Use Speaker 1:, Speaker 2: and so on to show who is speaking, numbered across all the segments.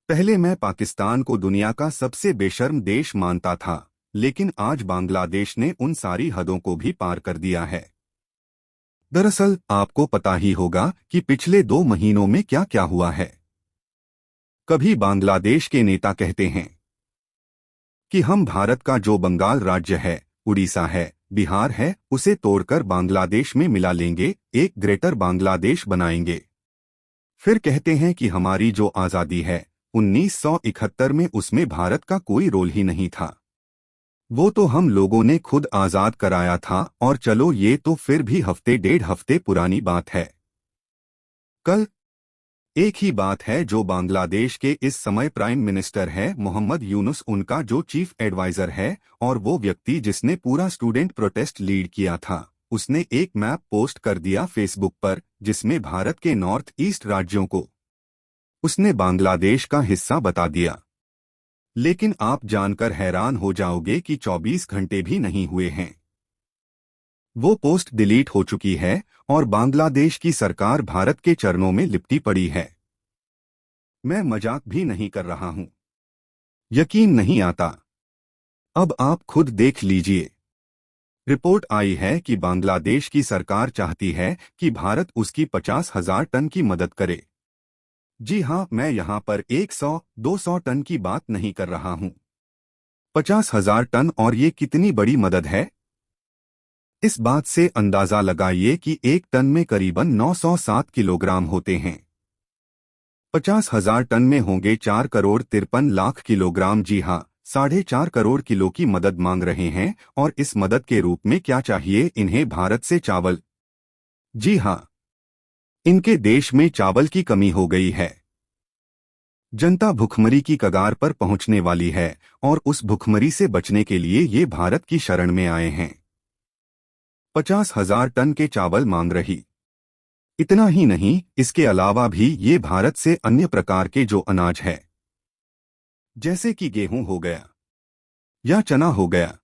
Speaker 1: पहले मैं पाकिस्तान को दुनिया का सबसे बेशर्म देश मानता था, लेकिन आज बांग्लादेश ने उन सारी हदों को भी पार कर दिया है। दरअसल आपको पता ही होगा कि पिछले 2 महीनों में क्या क्या हुआ है। कभी बांग्लादेश के नेता कहते हैं कि हम भारत का जो बंगाल राज्य है, उड़ीसा है, बिहार है, उसे तोड़कर बांग्लादेश में मिला लेंगे, एक ग्रेटर बांग्लादेश बनाएंगे। फिर कहते हैं कि हमारी जो आज़ादी है 1971 में, उसमें भारत का कोई रोल ही नहीं था, वो तो हम लोगों ने खुद आज़ाद कराया था। और चलो ये तो फिर भी हफ्ते 1.5 हफ्ते पुरानी बात है। कल एक ही बात है, जो बांग्लादेश के इस समय प्राइम मिनिस्टर है मोहम्मद यूनुस, उनका जो चीफ एडवाइजर है और वो व्यक्ति जिसने पूरा स्टूडेंट प्रोटेस्ट लीड किया था, उसने एक मैप पोस्ट कर दिया फेसबुक पर, जिसमें भारत के नॉर्थ ईस्ट राज्यों को उसने बांग्लादेश का हिस्सा बता दिया। लेकिन आप जानकर हैरान हो जाओगे कि 24 घंटे भी नहीं हुए हैं, वो पोस्ट डिलीट हो चुकी है और बांग्लादेश की सरकार भारत के चरणों में लिपटी पड़ी है। मैं मजाक भी नहीं कर रहा हूं, यकीन नहीं आता। अब आप खुद देख लीजिए। रिपोर्ट आई है कि बांग्लादेश की सरकार चाहती है कि भारत उसकी 50,000 टन की मदद करे। जी हां, मैं यहां पर 100-200 टन की बात नहीं कर रहा हूं, 50,000 टन। और ये कितनी बड़ी मदद है, इस बात से अंदाजा लगाइए कि एक टन में करीबन 907 किलोग्राम होते हैं। 50,000 टन में होंगे 4,53,00,000 किलोग्राम। जी हाँ, 4.5 करोड़ किलो की मदद मांग रहे हैं। और इस मदद के रूप में क्या चाहिए इन्हें? भारत से चावल। जी हाँ, इनके देश में चावल की कमी हो गई है। जनता भुखमरी की कगार पर पहुंचने वाली है और उस भुखमरी से बचने के लिए ये भारत की शरण में आए हैं। 50,000 टन के चावल मांग रही। इतना ही नहीं, इसके अलावा भी ये भारत से अन्य प्रकार के जो अनाज है, जैसे कि गेहूं हो गया या चना हो गया,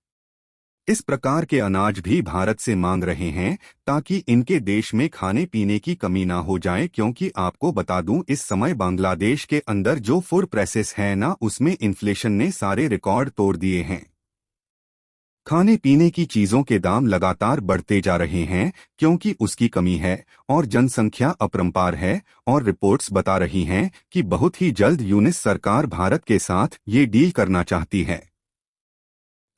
Speaker 1: इस प्रकार के अनाज भी भारत से मांग रहे हैं, ताकि इनके देश में खाने पीने की कमी ना हो जाए। क्योंकि आपको बता दूं, इस समय बांग्लादेश के अंदर जो फूड प्राइसेस है ना, उसमें इन्फ्लेशन ने सारे रिकॉर्ड तोड़ दिए हैं। खाने पीने की चीजों के दाम लगातार बढ़ते जा रहे हैं, क्योंकि उसकी कमी है और जनसंख्या अपरंपार है। और रिपोर्ट्स बता रही हैं कि बहुत ही जल्द यूनिस सरकार भारत के साथ ये डील करना चाहती है,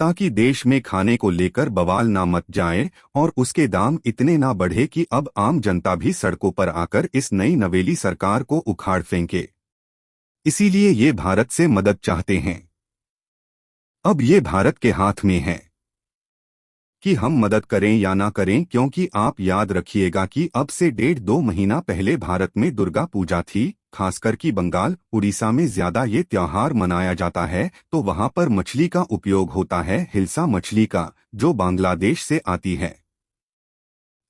Speaker 1: ताकि देश में खाने को लेकर बवाल ना मच जाए और उसके दाम इतने ना बढ़े कि अब आम जनता भी सड़कों पर आकर इस नई नवेली सरकार को उखाड़ फेंके। इसीलिए ये भारत से मदद चाहते हैं। अब ये भारत के हाथ में है कि हम मदद करें या ना करें। क्योंकि आप याद रखिएगा कि अब से 1.5-2 महीना पहले भारत में दुर्गा पूजा थी। खासकर कि बंगाल, उड़ीसा में ज्यादा ये त्योहार मनाया जाता है, तो वहां पर मछली का उपयोग होता है, हिल्सा मछली का, जो बांग्लादेश से आती है।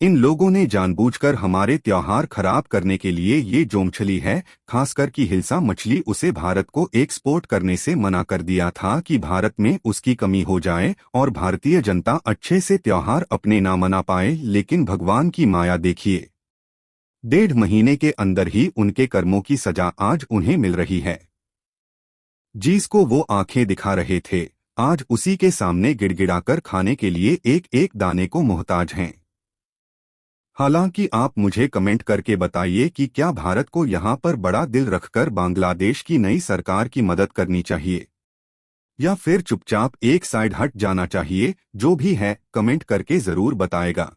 Speaker 1: इन लोगों ने जानबूझकर हमारे त्योहार खराब करने के लिए ये जो मछली है, खासकर कि हिल्सा मछली, उसे भारत को एक्सपोर्ट करने से मना कर दिया था कि भारत में उसकी कमी हो जाए और भारतीय जनता अच्छे से त्योहार अपने ना मना पाए। लेकिन भगवान की माया देखिए, 1.5 महीने के अंदर ही उनके कर्मों की सजा आज उन्हें मिल रही है। जिसको वो आंखें दिखा रहे थे, आज उसी के सामने गिड़गिड़ाकर खाने के लिए एक एक दाने को मोहताज हैं। हालांकि आप मुझे कमेंट करके बताइए कि क्या भारत को यहां पर बड़ा दिल रखकर बांग्लादेश की नई सरकार की मदद करनी चाहिए, या फिर चुपचाप एक साइड हट जाना चाहिए। जो भी है, कमेंट करके जरूर बताएगा।